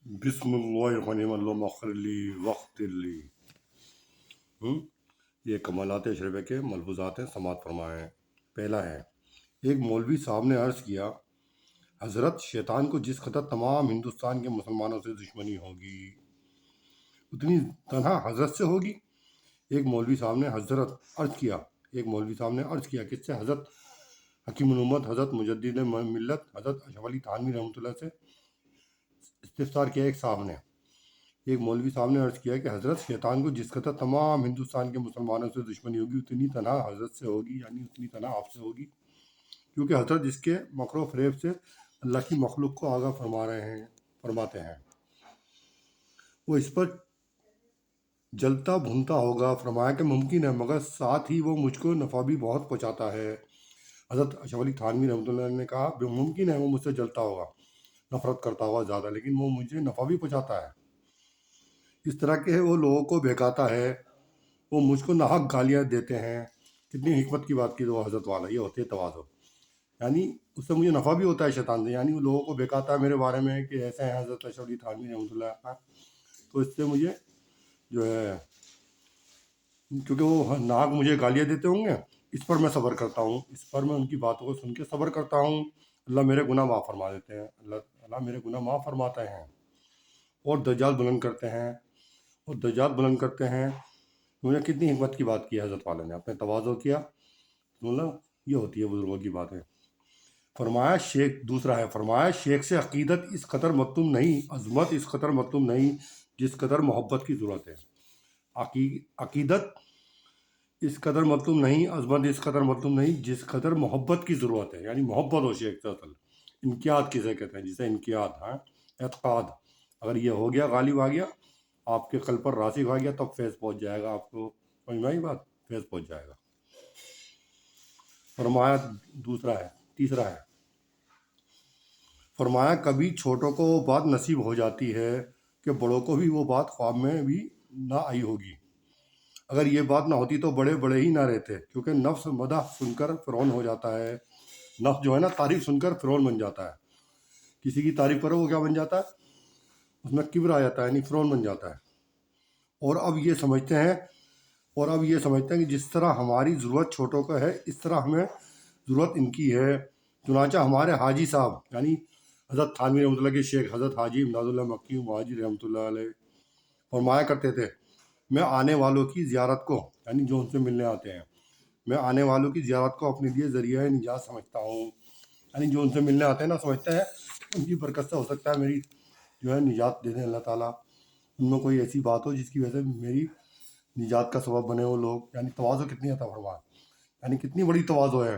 بسم اللہ الرحمن الرحیم مخرلی وقت لی یہ کمالات اشرفیہ کے ملحوظات ہیں، سماعت فرمائیں۔ پہلا ہے، ایک مولوی صاحب نے عرض کیا، حضرت شیطان کو جس قدر تمام ہندوستان کے مسلمانوں سے دشمنی ہوگی اتنی تنہا حضرت سے ہوگی۔ ایک مولوی صاحب نے عرض کیا کہ اس سے حضرت حکیم الامت، حضرت مجدد ملت، حضرت اشرف علی تھانوی رحمۃ اللہ سے استفسار کیا۔ ایک مولوی صاحب نے عرض کیا کہ حضرت شیطان کو جس قدر تمام ہندوستان کے مسلمانوں سے دشمنی ہوگی اتنی تنہا حضرت سے ہوگی، یعنی اتنی تنہا آپ سے ہوگی، کیونکہ حضرت اس کے مکر و فریب سے اللہ کی مخلوق کو آگاہ فرماتے ہیں۔ وہ اس پر جلتا بھونتا ہوگا۔ فرمایا کہ ممکن ہے، مگر ساتھ ہی وہ مجھ کو نفع بھی بہت پہنچاتا ہے۔ حضرت اشرف علی تھانوی رحمۃ اللہ نے کہا، ممکن ہے وہ مجھ سے جلتا ہوگا، نفرت کرتا ہوگا زیادہ، لیکن وہ مجھے نفع بھی پہنچاتا ہے۔ اس طرح کے وہ لوگوں کو بہکاتا ہے، وہ مجھ کو ناحق گالیاں دیتے ہیں۔ کتنی حکمت کی بات کی تو حضرت والا، یہ ہوتی ہے تواضع، یعنی اس سے مجھے نفع بھی ہوتا ہے شیطان سے، یعنی وہ لوگوں کو بہکاتا ہے میرے بارے میں کہ ایسے ہیں حضرت اشرف علی تھانوی رحمۃ اللہ، تو اس سے مجھے جو ہے، کیونکہ وہ ناحق مجھے گالیاں دیتے ہوں گے، اس پر میں صبر کرتا ہوں، اس پر میں ان کی باتوں کو سن کے صبر کرتا ہوں۔ اللہ میرے گناہ معاف فرما دیتے ہیں، اللہ میرے گناہ معاف فرماتے ہیں، اور درجات بلند کرتے ہیں۔ مجھے کتنی حکمت کی بات کی حضرت والا نے، اپنے تواضع کیا، یہ ہوتی ہے بزرگوں کی باتیں۔ فرمایا شیخ سے عقیدت اس قدر مطلوب نہیں، عظمت اس قدر مطلوب نہیں جس قدر محبت کی ضرورت ہے۔ عقیدت اس قدر مطلوب نہیں، عظمت اس قدر مطلوب نہیں جس قدر محبت کی ضرورت ہے، یعنی محبت ہو شیخ سے اصل۔ انقیاد کسے کہتے ہیں؟ جسے انقیاد، اعتقاد، اگر یہ ہو گیا، غالب آ گیا، آپ کے قلب پر راسخ آ گیا، تب فیض پہنچ جائے گا، آپ کو سمجھ میں آئی بات، فیض پہنچ جائے گا۔ تیسرا ہے، فرمایا کبھی چھوٹوں کو وہ بات نصیب ہو جاتی ہے کہ بڑوں کو بھی وہ بات خواب میں بھی نہ آئی ہوگی۔ اگر یہ بات نہ ہوتی تو بڑے بڑے ہی نہ رہتے، کیونکہ نفس مدح سن کر فرعون ہو جاتا ہے۔ نفس جو ہے نا، تعریف سن کر فرعون بن جاتا ہے۔ کسی کی تعریف کرو وہ کیا بن جاتا ہے؟ اس میں کبر آ جاتا ہے، یعنی فرعون بن جاتا ہے۔ اور اب یہ سمجھتے ہیں کہ جس طرح ہماری ضرورت چھوٹوں کا ہے، اس طرح ہمیں ضرورت ان کی ہے۔ چنانچہ ہمارے حاجی صاحب، یعنی حضرت تھانوی رحمۃ اللہ کے شیخ حضرت حاجی امداد اللہ مکی مہاجر رحمۃ اللہ علیہ، فرمایا کرتے تھے، میں آنے والوں کی زیارت کو، یعنی جو ان سے ملنے آتے ہیں، میں آنے والوں کی زیارت کو اپنے لیے ذریعہ نجات سمجھتا ہوں۔ یعنی جو ان سے ملنے آتے ہیں نا، سمجھتے ہیں ان کی برکت سے ہو سکتا ہے میری جو ہے نجات دے دیں اللہ تعالیٰ، ان میں کوئی ایسی بات ہو جس کی وجہ سے میری نجات کا سبب بنے وہ لوگ۔ یعنی تواضع کتنی عطا فرما، یعنی کتنی بڑی تواضع ہے۔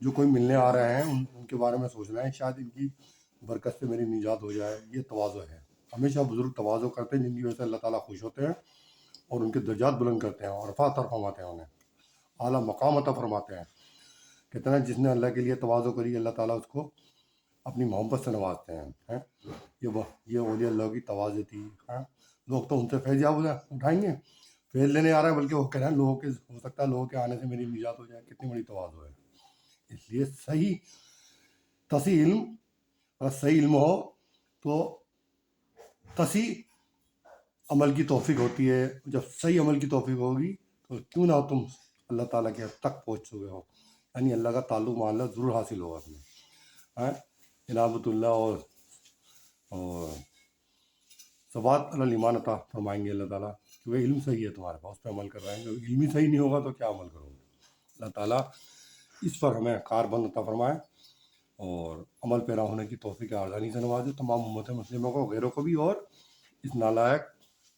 جو کوئی ملنے آ رہے ہیں ان کے بارے میں سوچ رہے ہیں شاید ان کی برکت سے میری نجات ہو جائے، یہ تواضع ہے۔ ہمیشہ بزرگ تواضع کرتے ہیں، جن کی وجہ سے اللہ تعالیٰ خوش ہوتے ہیں اور ان کے درجات بلند کرتے ہیں اور رفعت فرماتے ہیں، انہیں اعلیٰ مقام عطا فرماتے ہیں۔ کہتے ہیں جس نے اللہ کے لیے تواضع کری، اللہ تعالیٰ اس کو اپنی محبت سے نوازتے ہیں۔ یہ اولیاء اللہ کی تواضع تھی۔ لوگ تو ان سے فیض یاب اٹھائیں گے، فیض لینے آ رہے ہیں، بلکہ وہ کہہ رہے ہیں ہو سکتا ہے لوگوں کے آنے سے میری نجات ہو جائے۔ کتنی بڑی تواضع ہے۔ اس لیے صحیح علم ہو تو تصحیح عمل کی توفیق ہوتی ہے۔ جب صحیح عمل کی توفیق ہوگی تو کیوں نہ تم اللہ تعالیٰ کے حد تک پہنچ چکے ہو، یعنی اللہ کا تعلق معاملہ ضرور حاصل ہوگا تمہیں۔ عنابت اللہ اور ثبات علی الایمان عطا فرمائیں گے اللہ تعالیٰ، کیونکہ علم صحیح ہے تمہارے پاس، اس پہ عمل کر رہے ہیں۔ علم ہی صحیح نہیں ہوگا تو کیا عمل کرو گے؟ اللہ تعالیٰ اس پر ہمیں کاربند عطا فرمائے اور عمل پیرا ہونے کی توفیق آسانی سے نوازے، تمام امت مسلموں کو، غیروں کو بھی، اور اس نالائق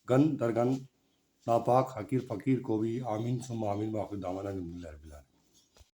گن درگن ناپاک حقیر فقیر کو بھی۔ آمین ثم آمین۔ باقی دعوانا الحمدللہ رب العالمین۔